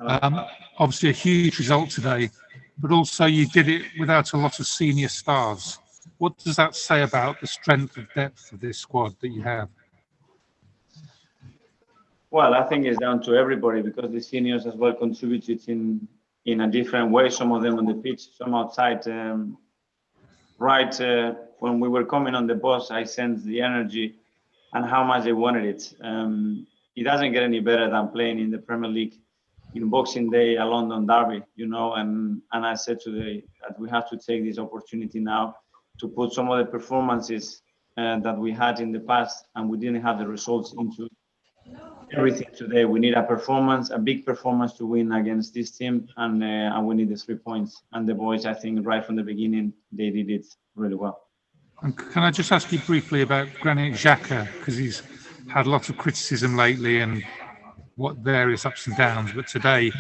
Obviously a huge result today, but also you did it without a lot of senior stars. What does that say about the strength of depth of this squad that you have? Well, I think it's down to everybody because the seniors as well contributed in a different way. Some of them on the pitch, some outside. When we were coming on the bus, I sensed the energy and how much they wanted it. It doesn't get any better than playing in the Premier League in Boxing Day, a London derby, you know. And I said today that we have to take this opportunity now to put some of the performances that we had in the past and we didn't have the results into everything today. We need a performance, a big performance to win against this team, and we need the 3 points. And the boys, I think, right from the beginning, they did it really well. And can I just ask you briefly about Granit Xhaka, because he's had lots of criticism lately and what various ups and downs, but today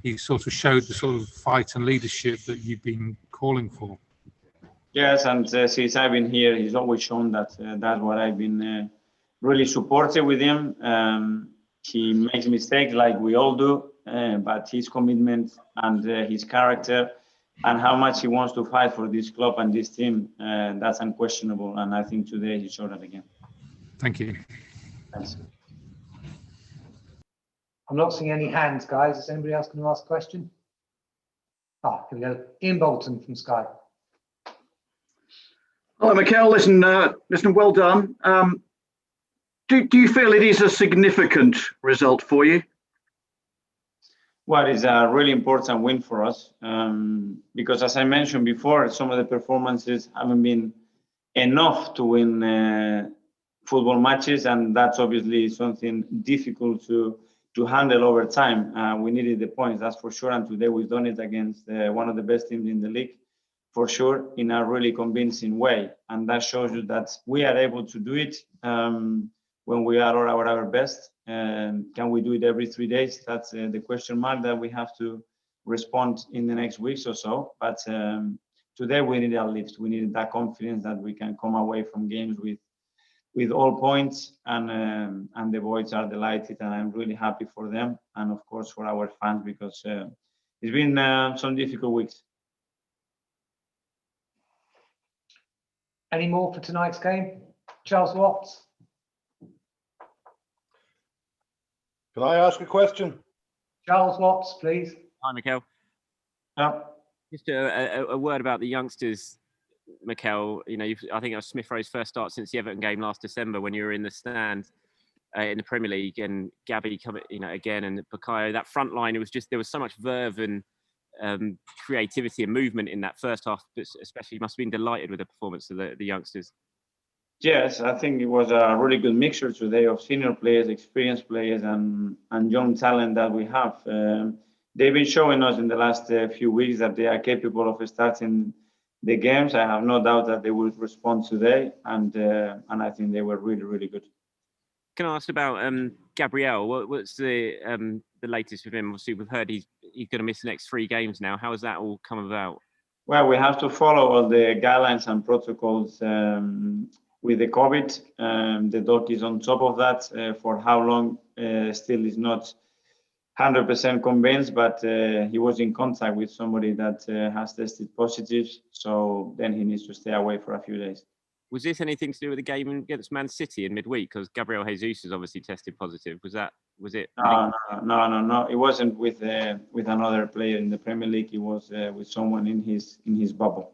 he sort of showed the sort of fight and leadership that you've been calling for. Yes, and since I've been here, he's always shown that that's what I've been really supportive with him. He makes mistakes like we all do, but his commitment and his character and how much he wants to fight for this club and this team, that's unquestionable. And I think today he showed that again. Thank you. Thanks. I'm not seeing any hands, guys. Is anybody else going to ask a question? Here we go. Ian Bolton from Sky. Hello, Mikel. Listen, well done. Do you feel it is a significant result for you? Well, it's a really important win for us because, as I mentioned before, some of the performances haven't been enough to win football matches, and that's obviously something difficult to handle over time. We needed the points, that's for sure, and today we've done it against one of the best teams in the league, for sure, in a really convincing way, and that shows you that we are able to do it when we are at our best. Can we do it every 3 days? That's the question mark that we have to respond in the next weeks or so. But today we needed a lift. We needed that confidence that we can come away from games with all points, and the boys are delighted, and I'm really happy for them, and of course for our fans, because it's been some difficult weeks. Any more for tonight's game? Charles Watts. Can I ask a question? Charles Watts, please. Hi, Mikel. Yeah. Just a word about the youngsters, Mikel. You know, I think it was Smith Rowe's first start since the Everton game last December when you were in the stand in the Premier League, and Gabby coming, again, and Bukayo. That front line, there was so much verve and creativity and movement in that first half. But especially, you must have been delighted with the performance of the youngsters. Yes, I think it was a really good mixture today of senior players, experienced players, and young talent that we have. They've been showing us in the last few weeks that they are capable of starting the games. I have no doubt that they will respond today, and I think they were really, really good. Can I ask about Gabriel? What's the latest with him? Obviously, we've heard he's going to miss the next 3 games now. How has that all come about? Well, we have to follow all the guidelines and protocols with the COVID. The doc is on top of that. For how long still is not 100% convinced, but he was in contact with somebody that has tested positive, so then he needs to stay away for a few days. Was this anything to do with the game against Man City in midweek? Because Gabriel Jesus has obviously tested positive. Was it? No. It wasn't with another player in the Premier League. It was with someone in his bubble.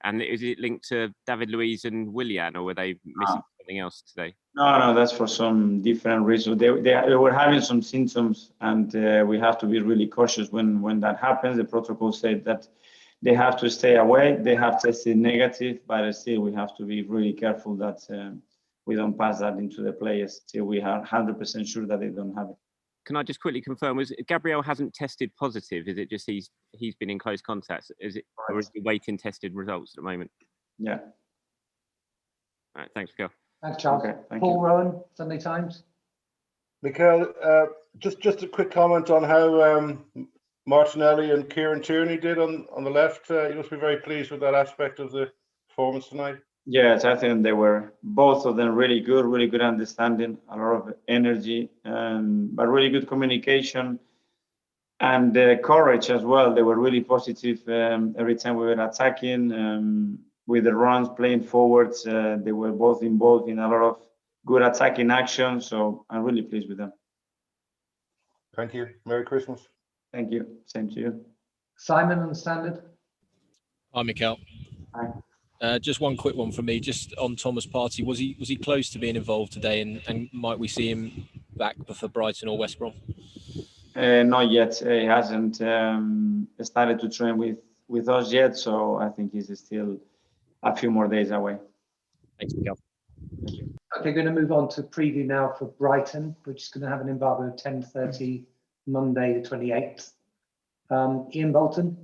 And is it linked to David Luiz and Willian, or were they missing something else today? No, that's for some different reason. They were having some symptoms, and we have to be really cautious when that happens. The protocol said that they have to stay away. They have tested negative, but still we have to be really careful that we don't pass that into the players till we are 100% sure that they don't have it. Can I just quickly confirm? Gabriel hasn't tested positive? Is it just he's been in close contact? Or is he waiting tested results at the moment? Yeah. All right. Thanks, Mikel. Thanks, Charles. Okay, thank Paul you. Rowan, Sunday Times. Mikel, just a quick comment on how Martinelli and Kieran Tierney did on the left. You must be very pleased with that aspect of the performance tonight. Yes, I think they were, both of them, really good understanding, a lot of energy, but really good communication. and courage as well. They were really positive every time we were attacking. With the runs, playing forwards, they were both involved in a lot of good attacking action. So I'm really pleased with them. Thank you. Merry Christmas. Thank you. Same to you. Simon on standard. Hi, Mikel. Hi. Just one quick one from me, just on Thomas Partey. Was he close to being involved today, and might we see him back for Brighton or West Brom? Not yet. He hasn't started to train with us yet, so I think he's still a few more days away. Thanks, Mikel. Okay, going to move on to preview now for Brighton, which is going to have an embargo of 10:30 Monday the 28th. Ian Bolton.